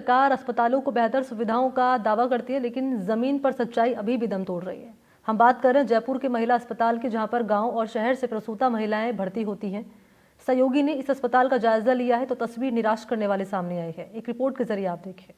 सरकार अस्पतालों को बेहतर सुविधाओं का दावा करती है, लेकिन जमीन पर सच्चाई अभी भी दम तोड़ रही है। हम बात कर रहे हैं जयपुर के महिला अस्पताल की, जहां पर गांव और शहर से प्रसूता महिलाएं भर्ती होती हैं। सहयोगी ने इस अस्पताल का जायजा लिया है तो तस्वीर निराश करने वाले सामने आई है। एक रिपोर्ट के जरिए आप देखिए।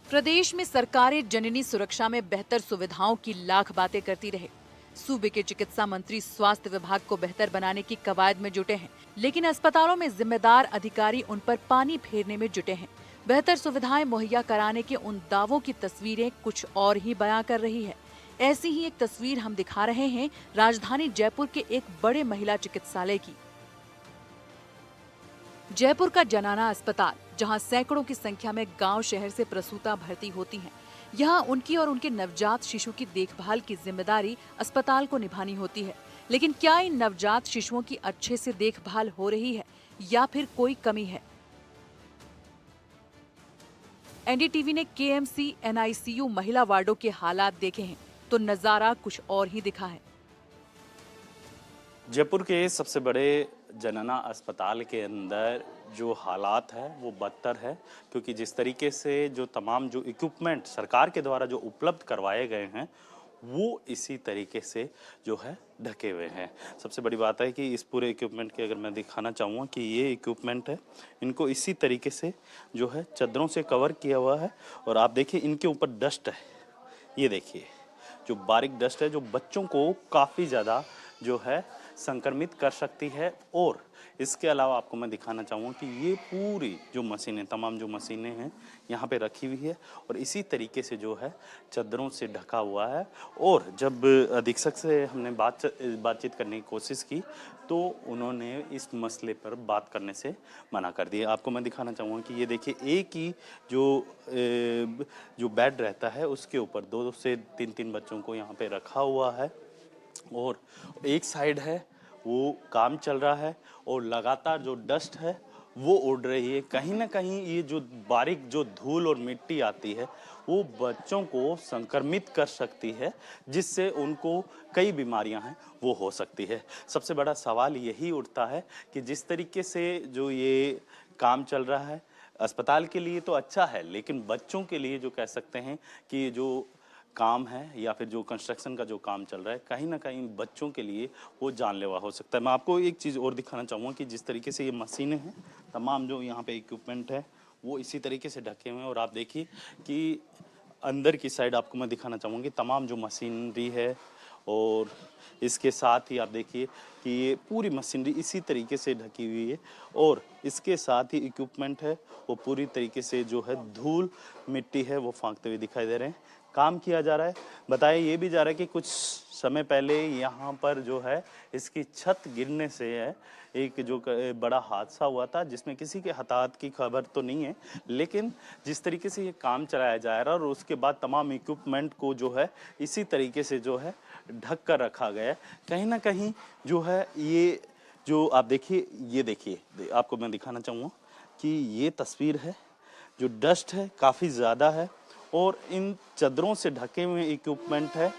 प्रदेश में सरकारें जननी सुरक्षा में बेहतर सुविधाओं की लाख बातें करती रहे। सूबे के चिकित्सा मंत्री स्वास्थ्य विभाग को बेहतर बनाने की कवायद में जुटे हैं, लेकिन अस्पतालों में जिम्मेदार अधिकारी उन पर पानी फेरने में जुटे हैं। बेहतर सुविधाएं मुहैया कराने के उन दावों की तस्वीरें कुछ और ही बयां कर रही है। ऐसी ही एक तस्वीर हम दिखा रहे हैं राजधानी जयपुर के एक बड़े महिला चिकित्सालय की। जयपुर का जनाना अस्पताल, जहां सैकड़ों की संख्या में गांव शहर से प्रसूता भर्ती होती हैं। यहां उनकी और उनके नवजात शिशु की देखभाल की जिम्मेदारी अस्पताल को निभानी होती है। लेकिन क्या इन नवजात शिशुओं की अच्छे से देखभाल हो रही है या फिर कोई कमी है? एनडीटीवी ने केएमसी एनआईसीयू महिला वार्डों के हालात देखे हैं तो नजारा कुछ और ही दिखा है। जयपुर के सबसे बड़े जनना अस्पताल के अंदर जो हालात है वो बदतर है, क्योंकि जिस तरीके से जो तमाम जो इक्विपमेंट सरकार के द्वारा जो उपलब्ध करवाए गए हैं वो इसी तरीके से जो है ढके हुए हैं। सबसे बड़ी बात है कि इस पूरे इक्विपमेंट के अगर मैं दिखाना चाहूँगा कि ये इक्विपमेंट है, इनको इसी तरीके से जो है चादरों से कवर किया हुआ है। और आप देखिए इनके ऊपर डस्ट है, ये देखिए जो बारीक डस्ट है जो बच्चों को काफ़ी ज़्यादा जो है संक्रमित कर सकती है। और इसके अलावा आपको मैं दिखाना चाहूँगा कि ये पूरी जो मशीनें, तमाम जो मशीनें हैं यहाँ पे रखी हुई है और इसी तरीके से जो है चादरों से ढका हुआ है। और जब अधीक्षक से हमने बातचीत करने की कोशिश की तो उन्होंने इस मसले पर बात करने से मना कर दिया। आपको मैं दिखाना चाहूँगा कि ये देखिए एक ही जो बेड रहता है उसके ऊपर 2 से 3 बच्चों को यहाँ पे रखा हुआ है और एक साइड है वो काम चल रहा है और लगातार जो डस्ट है वो उड़ रही है। कहीं ना कहीं ये जो बारीक जो धूल और मिट्टी आती है वो बच्चों को संक्रमित कर सकती है, जिससे उनको कई बीमारियां हैं वो हो सकती है। सबसे बड़ा सवाल यही उठता है कि जिस तरीके से जो ये काम चल रहा है अस्पताल के लिए तो अच्छा है, लेकिन बच्चों के लिए जो कह सकते हैं कि जो काम है या फिर जो कंस्ट्रक्शन का जो काम चल रहा है कहीं ना कहीं बच्चों के लिए वो जानलेवा हो सकता है। मैं आपको एक चीज़ और दिखाना चाहूँगा कि जिस तरीके से ये मशीनें हैं, तमाम जो यहाँ पे इक्विपमेंट है वो इसी तरीके से ढके हुए हैं। और आप देखिए कि अंदर की साइड आपको मैं दिखाना चाहूँगा कि तमाम जो मशीनरी है और इसके साथ ही आप देखिए कि ये पूरी मशीनरी इसी तरीके से ढकी हुई है और इसके साथ ही इक्विपमेंट है वो पूरी तरीके से जो है धूल मिट्टी है वो फांकते हुए दिखाई दे रहे हैं। काम किया जा रहा है। बताया ये भी जा रहा है कि कुछ समय पहले यहाँ पर जो है इसकी छत गिरने से है एक जो बड़ा हादसा हुआ था, जिसमें किसी के हताहत की खबर तो नहीं है, लेकिन जिस तरीके से ये काम चलाया जा रहा है और उसके बाद तमाम इक्विपमेंट को जो है इसी तरीके से जो है ढक कर रखा गया है। कहीं ना कहीं जो है ये जो आप देखिए, ये देखिए आपको मैं दिखाना चाहूँगा कि ये तस्वीर है, जो डस्ट है काफ़ी ज़्यादा है और इन चादरों से ढके हुए इक्विपमेंट है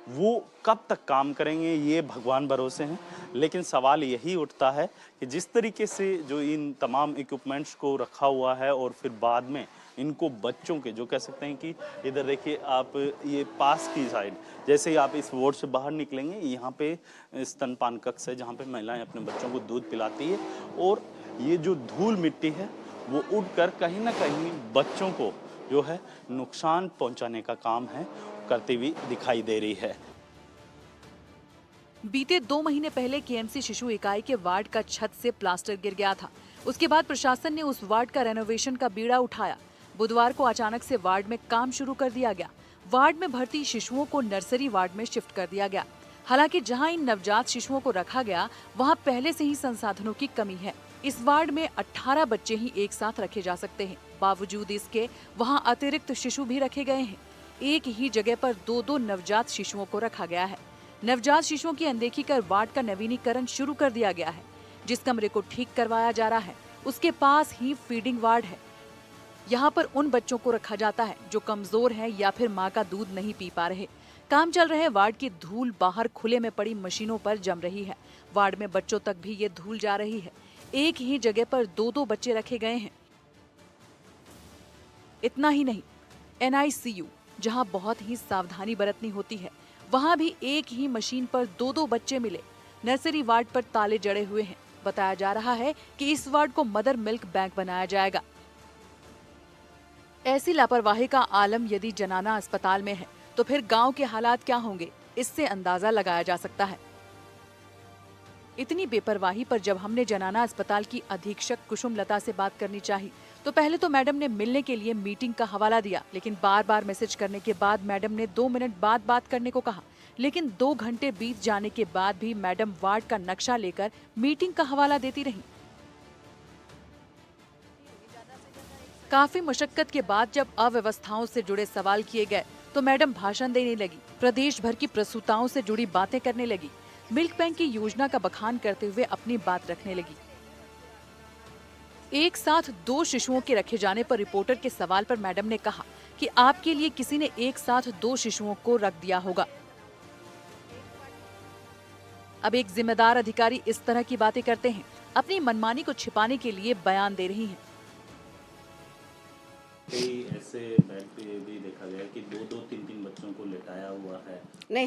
वो कब तक काम करेंगे ये भगवान भरोसे हैं। लेकिन सवाल यही उठता है कि जिस तरीके से जो इन तमाम इक्विपमेंट्स को रखा हुआ है और फिर बाद में इनको बच्चों के जो कह सकते हैं कि इधर देखिए आप ये पास की साइड, जैसे ही आप इस वार्ड से बाहर निकलेंगे यहाँ पे स्तनपान कक्ष है जहाँ पे महिलाएं अपने बच्चों को दूध पिलाती है और ये जो धूल मिट्टी है वो उड़कर कहीं ना कहीं बच्चों को जो है नुकसान पहुंचाने का काम है करती हुई दिखाई दे रही है। बीते 2 महीने पहले केएमसी शिशु इकाई के वार्ड का छत से प्लास्टर गिर गया था। उसके बाद प्रशासन ने उस वार्ड का रेनोवेशन का बीड़ा उठाया। बुधवार को अचानक से वार्ड में काम शुरू कर दिया गया। वार्ड में भर्ती शिशुओं को नर्सरी वार्ड में शिफ्ट कर दिया गया। हालांकि जहां इन नवजात शिशुओं को रखा गया वहां पहले से ही संसाधनों की कमी है। इस वार्ड में 18 बच्चे ही एक साथ रखे जा सकते हैं। बावजूद इसके वहां अतिरिक्त शिशु भी रखे गए हैं। एक ही जगह पर 2-2 नवजात शिशुओं को रखा गया है। नवजात शिशुओं की अनदेखी कर वार्ड का नवीनीकरण शुरू कर दिया गया है। जिस कमरे को ठीक करवाया जा रहा है उसके पास ही फीडिंग वार्ड है। यहाँ पर उन बच्चों को रखा जाता है जो कमजोर हैं या फिर माँ का दूध नहीं पी पा रहे। काम चल रहे वार्ड की धूल बाहर खुले में पड़ी मशीनों पर जम रही है। वार्ड में बच्चों तक भी ये धूल जा रही है। एक ही जगह पर 2-2 बच्चे रखे गए हैं। इतना ही नहीं, NICU जहां बहुत ही सावधानी बरतनी होती है, वहां भी एक ही मशीन पर 2-2 बच्चे मिले। नर्सरी वार्ड पर ताले जड़े हुए हैं। बताया जा रहा है कि इस वार्ड को मदर मिल्क बैंक बनाया जाएगा। ऐसी लापरवाही का आलम यदि जनाना अस्पताल में है तो फिर गांव के हालात क्या होंगे, इससे अंदाजा लगाया जा सकता है। इतनी बेपरवाही पर जब हमने जनाना अस्पताल की अधीक्षक कुसुम लता से बात करनी चाहिए तो पहले तो मैडम ने मिलने के लिए मीटिंग का हवाला दिया, लेकिन बार बार मैसेज करने के बाद मैडम ने 2 मिनट बाद बात करने को कहा। लेकिन 2 घंटे बीत जाने के बाद भी मैडम वार्ड का नक्शा लेकर मीटिंग का हवाला देती रही। काफी मुशक्कत के बाद जब अव्यवस्थाओं से जुड़े सवाल किए गए तो मैडम भाषण देने लगी, प्रदेश भर की प्रसूताओं से जुड़ी बातें करने लगी, मिल्क बैंक की योजना का बखान करते हुए अपनी बात रखने लगी। एक साथ 2 शिशुओं के रखे जाने पर रिपोर्टर के सवाल पर मैडम ने कहा कि आपके लिए किसी ने एक साथ 2 शिशुओं को रख दिया होगा। अब एक जिम्मेदार अधिकारी इस तरह की बातें करते हैं, अपनी मनमानी को छिपाने के लिए बयान दे रही हैं। कई ऐसे बेड पे भी देखा गया कि 2-2, 3-3 बच्चों को लेटाया हुआ है। नहीं,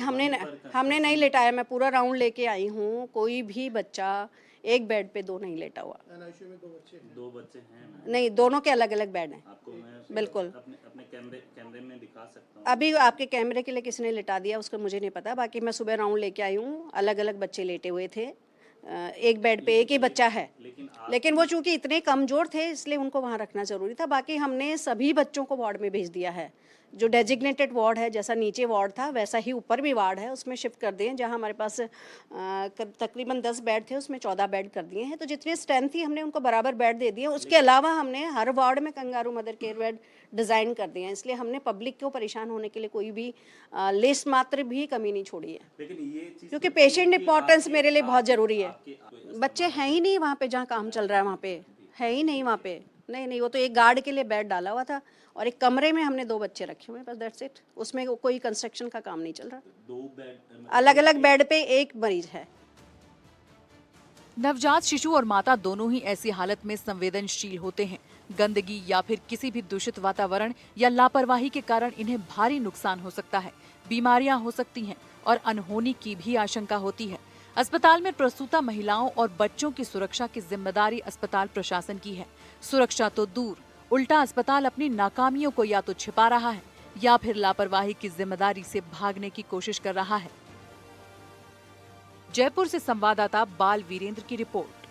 हमने नहीं लेटाया। मैं पूरा राउंड लेके आई हूँ। कोई भी बच्चा एक बेड पे 2 नहीं लेटा हुआ। 2 बच्चे हैं ना? नहीं, दोनों के अलग अलग बेड हैं। आपको मैं बिल्कुल। अपने कैमरे में दिखा सकता हूँ। अभी आपके कैमरे के लिए किसी ने लिटा दिया उसका मुझे नहीं पता। बाकी मैं सुबह राउंड लेके आई हूँ, अलग अलग बच्चे लेटे हुए थे। एक बेड पे एक ही बच्चा है, लेकिन वो चूंकि इतने कमजोर थे इसलिए उनको वहाँ रखना जरूरी था। बाकी हमने सभी बच्चों को वार्ड में भेज दिया है। जो डेजिग्नेटेड वार्ड है, जैसा नीचे वार्ड था वैसा ही ऊपर भी वार्ड है, उसमें शिफ्ट कर दिए। जहाँ हमारे पास तकरीबन 10 बेड थे उसमें 14 बेड कर दिए हैं। तो जितनी स्ट्रेंथ थी हमने उनको बराबर बेड दे दिए। उसके अलावा हमने हर वार्ड में kangaroo mother care bed design कर दिए हैं। इसलिए हमने पब्लिक को परेशान होने के लिए कोई भी लेस मात्र भी कमी नहीं छोड़ी है, लेकिन ये चीज़ क्योंकि पेशेंट इंपॉर्टेंस मेरे लिए बहुत ज़रूरी है। बच्चे हैं ही नहीं वहाँ पे, जहाँ काम चल रहा है वहाँ पे है ही नहीं। वहाँ पे नहीं, वो तो एक गार्ड के लिए बेड डाला हुआ था और एक कमरे में हमने 2 बच्चे रखे हुए हैं, बस दैट्स इट। उसमें कोई कंस्ट्रक्शन का काम नहीं चल रहा। 2 बेड अलग अलग बेड पे एक मरीज है। नवजात शिशु और माता दोनों ही ऐसी हालत में संवेदनशील होते हैं। गंदगी या फिर किसी भी दूषित वातावरण या लापरवाही के कारण इन्हें भारी नुकसान हो सकता है, बीमारियां हो सकती हैं और अनहोनी की भी आशंका होती है। अस्पताल में प्रसूता महिलाओं और बच्चों की सुरक्षा की जिम्मेदारी अस्पताल प्रशासन की है। सुरक्षा तो दूर, उल्टा अस्पताल अपनी नाकामियों को या तो छिपा रहा है या फिर लापरवाही की जिम्मेदारी से भागने की कोशिश कर रहा है। जयपुर से संवाददाता बाल वीरेंद्र की रिपोर्ट।